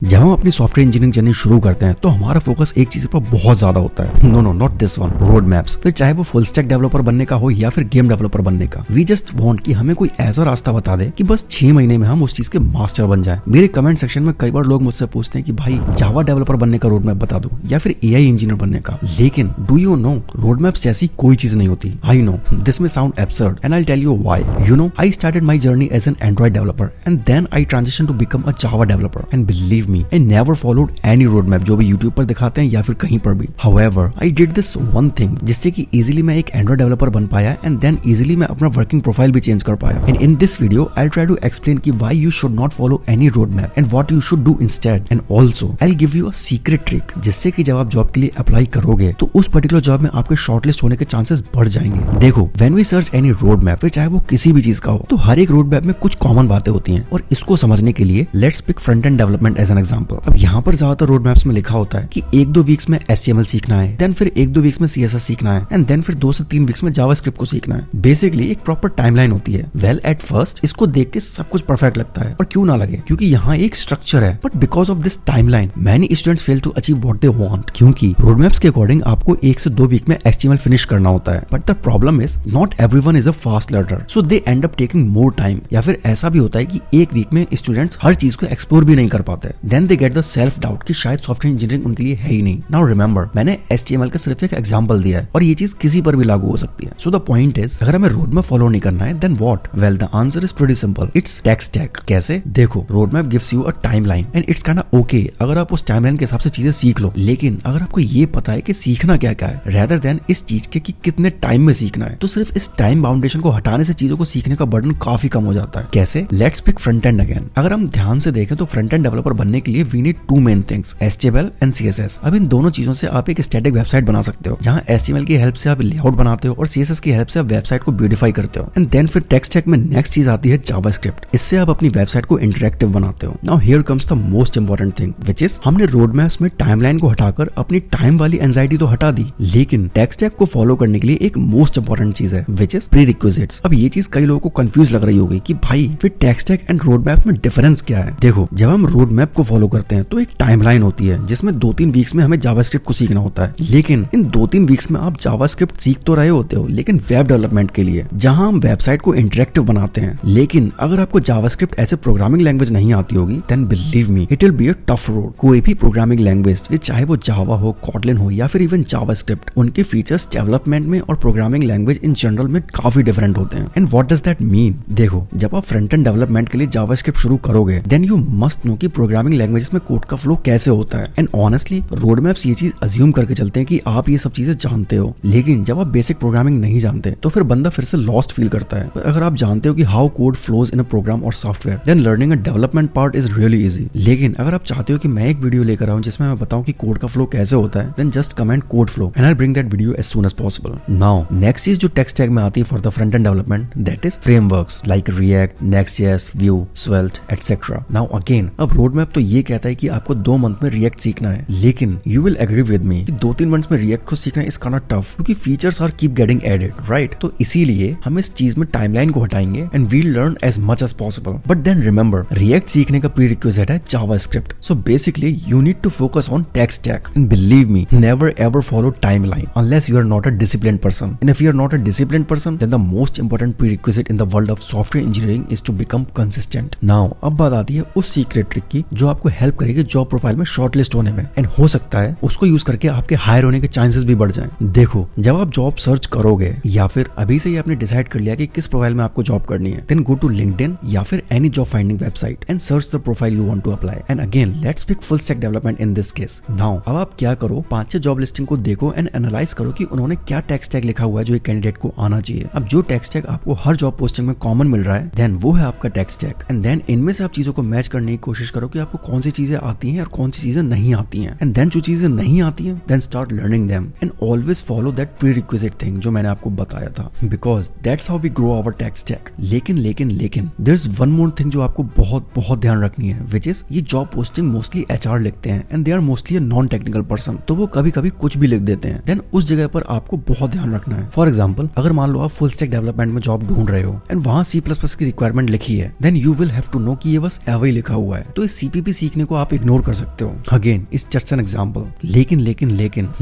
जब हम अपनी सॉफ्टवेयर इंजीनियरिंग जर्नी शुरू करते हैं तो हमारा फोकस एक चीज पर बहुत ज्यादा होता है। No not this one, road maps. फिर चाहे वो फुल स्टैक डेवलपर बनने का हो या फिर गेम डेवलपर बनने का, वी जस्ट वांट कि हमें कोई ऐसा रास्ता बता दे कि बस 6 महीने में हम उस चीज के मास्टर बन जाए। मेरे कमेंट सेक्शन में कई बार लोग मुझसे पूछते हैं कि भाई जावा डेवलपर बनने का रोड मैप बता दो या फिर एआई इंजीनियर बनने का, लेकिन do you know road maps जैसी कोई चीज नहीं होती। I know this may sound absurd and I tell you why. You know I started my journey as an Android developer and then I transition to become a Java developer and believe me I never followed any roadmap जो भी YouTube पर दिखाते हैं या फिर कहीं पर भी। However, I did this one thing जिससे कि easily मैं एक Android डेवलपर बन पाया and then easily मैं अपना वर्किंग प्रोफाइल भी चेंज कर पाया। And in this video, I'll try to explain कि why you should not follow any roadmap and what you should do instead. And also, I'll give you a secret trick जिससे कि जब आप job के लिए apply करोगे तो उस पर्टिकुलर जॉब में आपके शॉर्टलिस्ट होने के चांसेस बढ़ जाएंगे। देखो, when we search any roadmap, फिर चाहे वो किसी भी चीज का हो, तो हर एक रोड मैप में कुछ कॉमन बातें होती हैं और इसको समझने के लिए let's pick front end development as an example। अब यहाँ पर ज्यादातर रोड मैप्स में लिखा होता है कि 1-2 वीक्स में HTML सीखना है, देन फिर 1-2 वीक्स में CSS सीखना है एंड देन फिर 2 से 3 वीक्स में जावास्क्रिप्ट को सीखना है। बेसिकली एक प्रॉपर टाइमलाइन होती है। वेल एट फर्स्ट इसको देख के सब कुछ परफेक्ट लगता है और क्यों ना लगे, क्योंकि यहाँ एक स्ट्रक्चर है। But because of this timeline many students fail to achieve what they want, क्योंकि रोड मैप्स के अकॉर्डिंग आपको 1 से 2 वीक में HTML फिनिश करना होता है। But the problem is not everyone is a fast learner, so they and up taking more time. या फिर ऐसा भी होता है कि 1 वीक में स्टूडेंट्स हर चीज को एक्सप्लोर भी नहीं कर पाते। Then they get the self doubt कि शायद सॉफ्टवेयर इंजीनियरिंग उनके लिए है ही नहीं। नाउ रिमेंबर, मैंने HTML का सिर्फ एक एग्जांपल दिया है और ये चीज किसी पर भी लागू हो सकती है। सो द पॉइंट इज, अगर हमें रोड मैप फॉलो नहीं करना है then what? Well the answer is pretty simple, it's tech stack. कैसे? देखो, road map gives you a timeline and it's kind of okay अगर आप उस टाइमलाइन के हिसाब से चीजें सीख लो, लेकिन अगर आपको ये पता है कि सीखना क्या क्या है रेदर देन इस चीज के कि कितने टाइम में सीखना है, तो सिर्फ इस टाइम बाउंडेशन को हटाने से चीजों को सीखने का बर्डन काफी कम हो जाता है। कैसे? Let's pick front end again. अगर हम ध्यान से देखें तो फ्रंट एंड डेवलपर बनने के लिए we need 2 main things, HTML and CSS। अब इन दोनों चीजों से आप एक स्टैटिक वेबसाइट बना सकते हो जहां HTML की हेल्प से आप लेआउट बनाते हो और CSS की हेल्प से आप वेबसाइट को ब्यूटीफाई करते हो। एंड देन फिर टेक स्टैक में नेक्स्ट चीज आती है जावास्क्रिप्ट। इससे आप अपनी वेबसाइट को इंटरेक्टिव बनाते हो। Now here comes the most important thing which is, हमने रोड मैप्स में टाइमलाइन को हटाकर अपनी टाइम वाली एंजाइटी तो हटा दी, लेकिन टेक स्टैक को फॉलो करने के लिए एक मोस्ट इंपॉर्टेंट चीज है व्हिच इज प्रीरिक्विजिट्स। अब ये चीज कई लोगों को कंफ्यूज लग रही होगी कि भाई फिर take stack and road map में डिफरेंस क्या है। देखो, जब हम रोड मैप को फॉलो करते हैं तो एक टाइमलाइन होती है जिसमें 2-3 वीक्स में हमें जावास्क्रिप्ट को सीखना होता है, लेकिन इन 2-3 वीक्स में आप जावास्क्रिप्ट सीख तो रहे होते हो लेकिन वेब डेवलपमेंट के लिए, जहां हम वेबसाइट को इंटरेक्टिव बनाते हैं। लेकिन अगर आपको जावास्क्रिप्ट ऐसे प्रोग्रामिंग लैंग्वेज नहीं आती होगी then believe me it will be a tough road. कोई भी प्रोग्रामिंग लैंग्वेज, चाहे वो जावा हो, कॉटलिन हो या फिर इवन जावास्क्रिप्ट, उनके फीचर्स डेवलपमेंट में और प्रोग्रामिंग लैंग्वेज इन जनरल में काफी डिफरेंट होते हैं। And what does that mean? देखो, जब आप फ्रंट एंड डेवलपमेंट के लिए जावास्क्रिप्ट शुरू करोगे देन यू मस्ट नो कि प्रोग्रामिंग लैंग्वेजेस में कोड का फ्लो कैसे होता है। एंड ऑनेस्टली रोड मैप्स ये चीज अज्यूम करके चलते हैं कि आप ये सब चीजें जानते हो, लेकिन जब आप बेसिक प्रोग्रामिंग नहीं जानते तो फिर बंदा फिर से लॉस्ट फील करता है। पर अगर आप जानते हो कि how code flows in a program और software then learning a development part is really easy. लेकिन अगर आप चाहते हो कि मैं एक वीडियो लेकर आऊं जिसमें मैं बताऊं कि कोड का फ्लो कैसे होता है then just comment code flow and I will bring that video as soon as possible. Now next चीज जो टेक स्टैक में आती है for the front end development that is frameworks like React, नेक्स्ट.js, Vue, Svelte etcetera. Now again, अब road map तो ये कहता है कि आपको 2 मंथ में रिएक्ट सीखना है, लेकिन you will agree with me कि 2-3 मंथ्स में रिएक्ट को सीखना इज काइंड ऑफ टफ क्योंकि features are keep getting added, right? तो इसीलिए हम इस चीज में टाइमलाइन को हटाएंगे and we'll learn as much as possible. But then remember, React सीखने का प्रीरिक्विजिट है JavaScript. So basically you need to focus on tech stack and believe me never ever follow timeline unless you are not a disciplined person. And if you are not a disciplined person then the most important prerequisite in the world of software engineering is to become consistent. Now अब बात आती है उस secret trick की जो आपको help करेगी job profile में शॉर्टलिस्ट होने में, एंड हो सकता है उसको यूज करके आपके हायर होने के चांसेस भी बढ़ जाएं। देखो, जब आप जॉब सर्च करोगे या फिर अभी से ही आपने डिसाइड कर लिया कि किस प्रोफाइल में आपको जॉब करनी है, देन गो टू लिंक्डइन या फिर any job finding website and search the profile you want to apply. And again let's pick full stack development in this case. Now अब आप क्या करो, 5-6 जॉब लिस्टिंग को देखो एंड एनालाइज करो कि उन्होंने क्या टेक स्टैक लिखा हुआ है जो एक कैंडिडेट को आना चाहिए। अब जो टेक स्टैक आपको हर जॉब पोस्टिंग में कॉमन मिल रहा है देन वो है आपका टेक स्टैक। एंड देन इनमें से आप चीजों को मैच करने की कोशिश करो कि आपको कौन सी चीजें आती हैं और कौन सी चीजें नहीं आती हैं। एंड देन जो चीजें नहीं आती हैं then start learning them and always follow that prerequisite thing जो मैंने आपको बताया था, because that's how we grow our tech stack. लेकिन there is one more thing जो आपको बहुत ध्यान रखनी है व्हिच इज, ये जॉब पोस्टिंग मोस्टली HR लिखते हैं and they are mostly a non technical person, तो वो कभी कुछ भी लिख देते हैं। देन उस जगह पर आपको बहुत ध्यान रखना है। फॉर एग्जाम्पल, अगर मान लो आप फुल स्टैक डेवलपमेंट में जॉब ढूंढ रहे हो एंड वहां C++ की रिक्वायरमेंट लिखी है then you will have to know कि ये बस एवे लिखा हुआ है, तो इस CPP भी सीखने को आप इग्नोर कर सकते हो। अगेन इस जस्ट एन एग्जाम्पल। लेकिन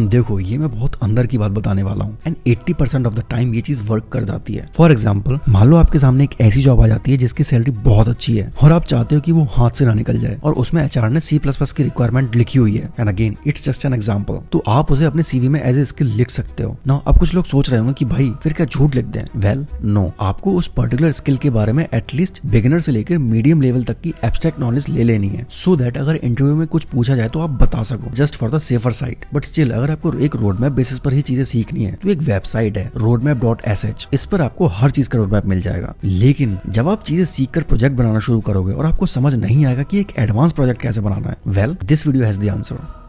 देखो ये मैं बहुत अंदर की बात बताने वाला हूँ एंड 80% ऑफ द टाइम ये चीज वर्क कर जाती है। फॉर एग्जाम्पल मान लो आपके सामने एक ऐसी जॉब आ जाती है जिसकी सैलरी बहुत अच्छी है और आप चाहते हो कि वो हाथ से ना निकल जाए और उसमें एचआर ने C++ की रिक्वायरमेंट लिखी हुई है and again it's just an example. तो आप उसे अपने CV में एज ए स्किल लिख सकते हो ना। अब कुछ लोग सोच रहे होंगे कि भाई फिर क्या झूठ लिख दें। वेल नो, आपको उस पर्टिकुलर स्किल के बारे में एटलीस्ट बिगिनर से लेकर मीडियम लेवल तक की एब्स्ट्रैक्ट नॉलेज ले लेनी है सो दैट अगर इंटरव्यू में कुछ पूछा जाए तो आप बता सको, just for the safer side. But still अगर आपको एक रोडमैप बेसिस पर ही चीजें सीखनी है तो एक वेबसाइट है roadmap.sh, इस पर आपको हर चीज का रोडमैप मिल जाएगा। लेकिन जब आप चीजें सीखकर प्रोजेक्ट बनाना शुरू करोगे और आपको समझ नहीं आएगा कि एक एडवांस प्रोजेक्ट कैसे बनाना है, well this video has the answer.